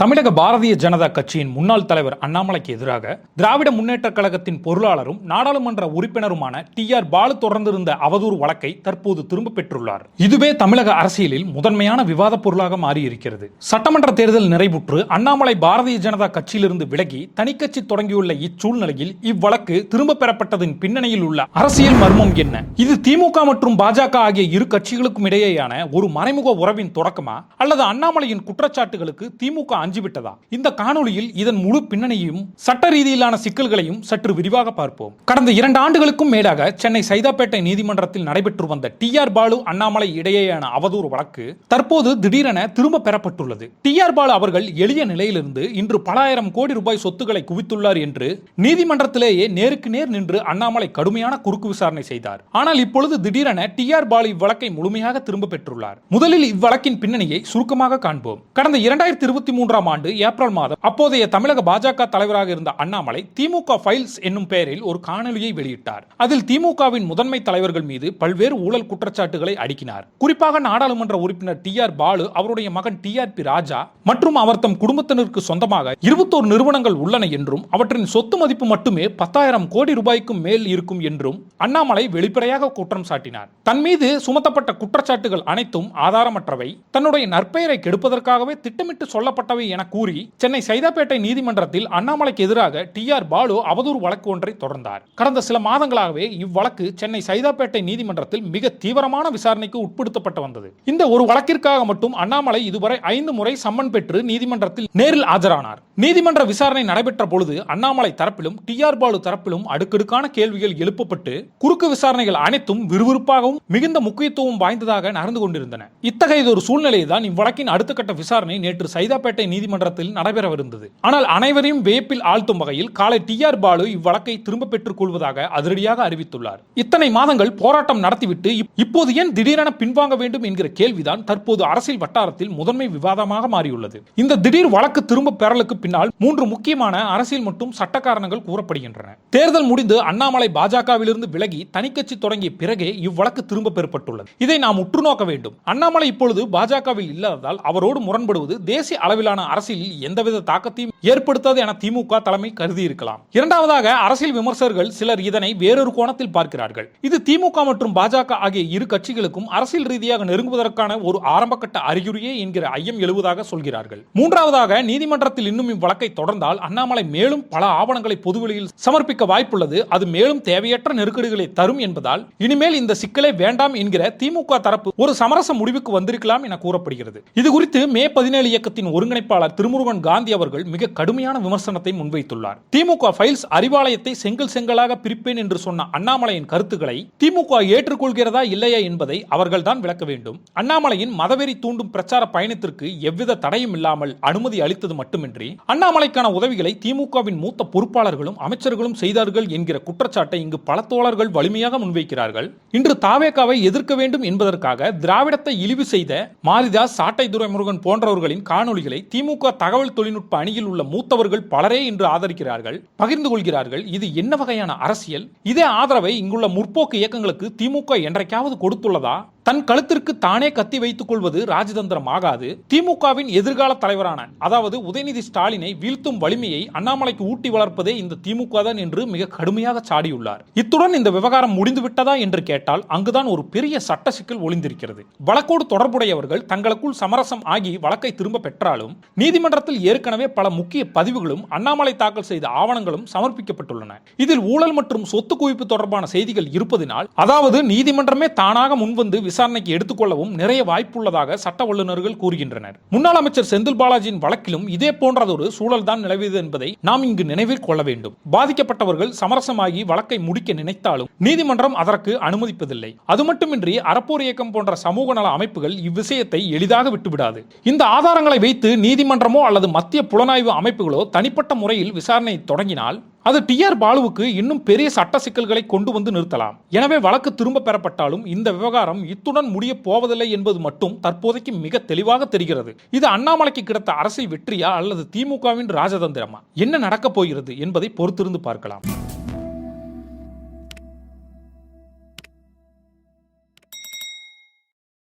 தமிழக பாரதிய ஜனதா கட்சியின் முன்னாள் தலைவர் அண்ணாமலைக்கு எதிராக திராவிட முன்னேற்ற கழகத்தின் பொருளாளரும் நாடாளுமன்ற உறுப்பினருமான டி.ஆர். பாலு தொடர்ந்திருந்த அவதூறு வழக்கை தற்போது திரும்ப பெற்றுள்ளார். இதுவே தமிழக அரசியலில் முதன்மையான விவாத பொருளாக மாறியிருக்கிறது. சட்டமன்ற தேர்தல் நிறைவுற்று அண்ணாமலை பாரதிய ஜனதா கட்சியிலிருந்து விலகி தனிக்கட்சி தொடங்கியுள்ள இச்சூழ்நிலையில் இவ்வழக்கு திரும்ப பெறப்பட்டதின் பின்னணியில் உள்ள அரசியல் மர்மம் என்ன? இது திமுக மற்றும் பாஜக ஆகிய இரு கட்சிகளுக்கும் இடையேயான ஒரு மறைமுக உறவின் தொடக்கமா அல்லது அண்ணாமலையின் குற்றச்சாட்டுகளுக்கு திமுக அஞ்சிவிட்டதா? இந்த காணொளியில் இதன் முழு பின்னணியையும் சட்ட ரீதியிலான சிக்கல்களையும் சற்று விரிவாக பார்ப்போம். கடந்த 2 ஆண்டுகளுக்கும் மேலாக சென்னை சைதாப்பேட்டை நீதிமன்றத்தில் நடைபெற்று வந்த டி.ஆர். பாலு அண்ணாமலை இடையேயான அவதூறு வழக்கு தற்போது திடீரென திரும்ப பெறப்பட்டுள்ளது. டி.ஆர். பாலு அவர்கள் எளிய நிலையிலிருந்து இன்று பல ஆயிரம் கோடி ரூபாய் சொத்துக்களை குவித்துள்ளார் என்று நீதிமன்றத்திலேயே நேருக்கு நேர் நின்று அண்ணாமலை கடுமையான குறுக்கு விசாரணை செய்தார். ஆனால் இப்பொழுது திடீரென டி.ஆர். பாலு இவ்வழக்கை முழுமையாக திரும்ப பெற்றுள்ளார். முதலில் இவ்வழக்கின் பின்னணியை சுருக்கமாக காண்போம். கடந்த 2023 ஆண்டு ஏப்ரல் மாதம் அப்போதைய தமிழக பாஜக தலைவராக இருந்த அண்ணாமலை திமுக ஃபைல்ஸ் என்னும் பெயரில் ஒரு காணொலியை வெளியிட்டார். அதில் திமுகவின் முதன்மை தலைவர்கள் மீது பல்வேறு ஊழல் குற்றச்சாட்டுகளை அடுக்கினார். குறிப்பாக நாடாளுமன்ற உறுப்பினர் டி.ஆர். பாலு, அவருடைய மகன் டி.ஆர்.பி. ராஜா மற்றும் அவர் தம் குடும்பத்தினருக்கு சொந்தமாக 21 நிறுவனங்கள் உள்ளன என்றும் அவற்றின் சொத்து மதிப்பு மட்டுமே 10,000 கோடி ரூபாய்க்கும் மேல் இருக்கும் என்றும் அண்ணாமலை வெளிப்படையாக குற்றம் சாட்டினார். தன் மீது சுமத்தப்பட்ட குற்றச்சாட்டுகள் அனைத்தும் ஆதாரமற்றவை, தன்னுடைய நற்பெயரை கெடுப்பதற்காகவே திட்டமிட்டு சொல்லப்பட்டவை என கூறி சென்னை சைதாப்பேட்டை நீதிமன்றத்தில் அண்ணாமலைக்கு எதிராக டி.ஆர். பாலு அவதூறு வழக்கு ஒன்றை தொடர்ந்தார். கடந்த சில மாதங்களாகவே இவ்வழக்கு சென்னை சைதாப்பேட்டை நீதிமன்றத்தில் மிக தீவிரமான விசாரணைக்கு உட்படுத்தப்பட்டு வந்தது. இந்த ஒரு வழக்கிற்காக மட்டும் அண்ணாமலை இதுவரை 5 முறை சம்மன் பெற்று நீதிமன்றத்தில் நேரில் ஆஜரானார். நீதிமன்ற விசாரணை நடைபெற்ற பொழுது அண்ணாமலை தரப்பிலும் டி.ஆர். பாலு தரப்பிலும் அடுக்கடுக்கான கேள்விகள் எழுப்பப்பட்டு குறுக்கு விசாரணைகள் அனைத்தும் விறுவிறுப்பாகவும் மிகுந்த முக்கியத்துவம் வாய்ந்ததாக நடந்து கொண்டிருந்தன. இத்தகையதொரு சூழ்நிலைதான் இவ்வழக்கின் அடுத்த கட்ட விசாரணை நேற்று சைதாப்பேட்டை நீதிமன்றத்தில் நடைபெறவிருந்தது. ஆனால் அனைவரையும் வியப்பில் ஆழ்த்தும் வகையில் காலை டி.ஆர். பாலு இவ்வழக்கை திரும்ப பெற்றுக் கொள்வதாக அதிரடியாக அறிவித்துள்ளார். இத்தனை மாதங்கள் போராட்டம் நடத்திவிட்டு இப்போது ஏன் திடீரென பின்வாங்க வேண்டும் என்கிற கேள்விதான் தற்போது அரசியல் வட்டாரத்தில் முதன்மை விவாதமாக மாறியுள்ளது. இந்த திடீர் வழக்கு திரும்ப பெறலுக்கு பின்னால் 3 முக்கியமான அரசியல் மற்றும் சட்ட காரணங்கள் கூறப்படுகின்றன. தேர்தல் முடிந்து அண்ணாமலை பாஜகவிலிருந்து விலகி தனிக்கட்சி தொடங்கிய பிறகே இவ்வழக்கு திரும்ப பெறப்பட்டுள்ளது. இதை நாம் உற்று நோக்க வேண்டும். அண்ணாமலை இப்பொழுது பாஜகவில் இல்லாததால் அவரோடு முரண்படுவது தேசிய அளவிலான அரசியலில் எந்தவித தாக்கத்தையும் ஏற்படுத்தாது என திமுக தலைமை கருதி இருக்கலாம். இரண்டாவதாக, அரசியல் விமர்சகர்கள் சிலர் இதனை வேறொரு கோணத்தில் பார்க்கிறார்கள். இது திமுக மற்றும் பாஜக ஆகிய இரு கட்சிகளுக்கும் அரசியல் ரீதியாக நெருங்குவதற்கான ஒரு ஆரம்பகட்ட அறிகுறியே என்கிற ஐயம் எழுவதாக சொல்கிறார்கள். மூன்றாவதாக, நீதிமன்றத்தில் இன்னும் இவ்வழக்கை தொடர்ந்தால் அண்ணாமலை மேலும் பல ஆவணங்களை பொதுவெளியில் சமர்ப்பிக்க வாய்ப்புள்ளது. அது மேலும் தேவையற்ற நெருக்கடிகளை தரும் என்பதால் இனிமேல் இந்த சிக்கலே வேண்டாம் என்கிற திமுக தரப்பு ஒரு சமரச முடிவுக்கு வந்திருக்கலாம் என கூறப்படுகிறது. இது குறித்து மே 17 இயக்கத்தின் ஒருங்கிணைப்பாளர் திருமுருகன் காந்தி அவர்கள் மிக கடுமையான விமர்சனத்தை முன்வைத்துள்ளார். திமுக ஃபைல்ஸ் அறிவாலயத்தை செங்கலாக பிரிப்பேன் என்று சொன்ன அண்ணாமலையின் கருத்துக்களை திமுக ஏற்றுக்கொள்கிறதா இல்லையா என்பதை அவர்கள் தான் விளக்க வேண்டும். அண்ணாமலையின் மதவெறி தூண்டும் பிரச்சார பயணத்திற்கு எவ்வித தடையும் இல்லாமல் அனுமதி அளித்தது மட்டுமின்றி அண்ணாமலைக்கான உதவிகளை திமுகவின் மூத்த பொறுப்பாளர்களும் அமைச்சர்களும் செய்தார்கள் என்கிற குற்றச்சாட்டை இங்கு பல தோழர்கள் வலிமையாக முன்வைக்கிறார்கள். இன்று தாவேகாவை எதிர்க்க வேண்டும் என்பதற்காக திராவிடத்தை இழிவு செய்த மாரிதாஸ், சாட்டை துரைமுருகன் போன்றவர்களின் காணொலிகளை திமுக தகவல் தொழில்நுட்ப அணியில் உள்ள மூத்தவர்கள் பலரே இன்று ஆதரிக்கிறார்கள், பகிர்ந்து கொள்கிறார்கள். இது என்ன வகையான அரசியல்? இதே ஆதரவை இங்குள்ள முற்போக்கு இயக்கங்களுக்கு திமுக என்றைக்காவது கொடுத்துள்ளதா? தன் கழுத்திற்கு தானே கத்தி வைத்துக் கொள்வது ராஜதந்திரம் ஆகாது. திமுகவின் எதிர்கால தலைவரான அதாவது உதயநிதி ஸ்டாலினை வீழ்த்தும் வலிமையை அண்ணாமலைக்கு ஊட்டி வளர்ப்பதே இந்த திமுக தான் என்று மிக கடுமையாக சாடியுள்ளார். இத்துடன் இந்த விவகாரம் முடிந்துவிட்டதா என்று கேட்டால் அங்குதான் ஒரு பெரிய சட்ட சிக்கல் ஒளிந்திருக்கிறது. வழக்கோடு தொடர்புடையவர்கள் தங்களுக்குள் சமரசம் ஆகி வழக்கை திரும்ப பெற்றாலும் நீதிமன்றத்தில் ஏற்கனவே பல முக்கிய பதிவுகளும் அண்ணாமலை தாக்கல் செய்த ஆவணங்களும் சமர்ப்பிக்கப்பட்டுள்ளன. இதில் ஊழல் மற்றும் சொத்து குவிப்பு தொடர்பான செய்திகள் இருப்பதினால், அதாவது நீதிமன்றமே தானாக முன்வந்து விசாரணைக்கு எடுத்துக்கொள்ளவும் நிறைய வாய்ப்புள்ளதாக சட்ட வல்லுநர்கள் கூறுகின்றனர். முன்னாள் அமைச்சர் செந்தில் பாலாஜியின் வழக்கிலும் இதே போன்றதொரு சூழல் தான் நிலவியது என்பதை நாம் இங்கு நினைவில் கொள்ள வேண்டும். பாதிக்கப்பட்டவர்கள் சமரசமாகி வழக்கை முடிக்க நினைத்தாலும் நீதிமன்றம் அதற்கு அனுமதிப்பதில்லை. அது மட்டுமின்றி அறப்போர் இயக்கம் போன்ற சமூக நல அமைப்புகள் இவ்விஷயத்தை எளிதாக விட்டுவிடாது. இந்த ஆதாரங்களை வைத்து நீதிமன்றமோ அல்லது மத்திய புலனாய்வு அமைப்புகளோ தனிப்பட்ட முறையில் விசாரணை தொடங்கினால் அது டி.ஆர். பாலுவுக்கு இன்னும் பெரிய சட்ட சிக்கல்களை கொண்டு வந்து நிறுத்தலாம். எனவே வழக்கு திரும்ப பெறப்பட்டாலும் இந்த விவகாரம் இத்துடன் முடிய போவதில்லை என்பது மட்டும் தற்போதைக்கு மிக தெளிவாக தெரிகிறது. இது அண்ணாமலைக்கு கிடைத்த அரசியல் வெற்றியா அல்லது திமுகவின் ராஜதந்திரமா? என்ன நடக்கப் போகிறது என்பதை பொறுத்திருந்து பார்க்கலாம்.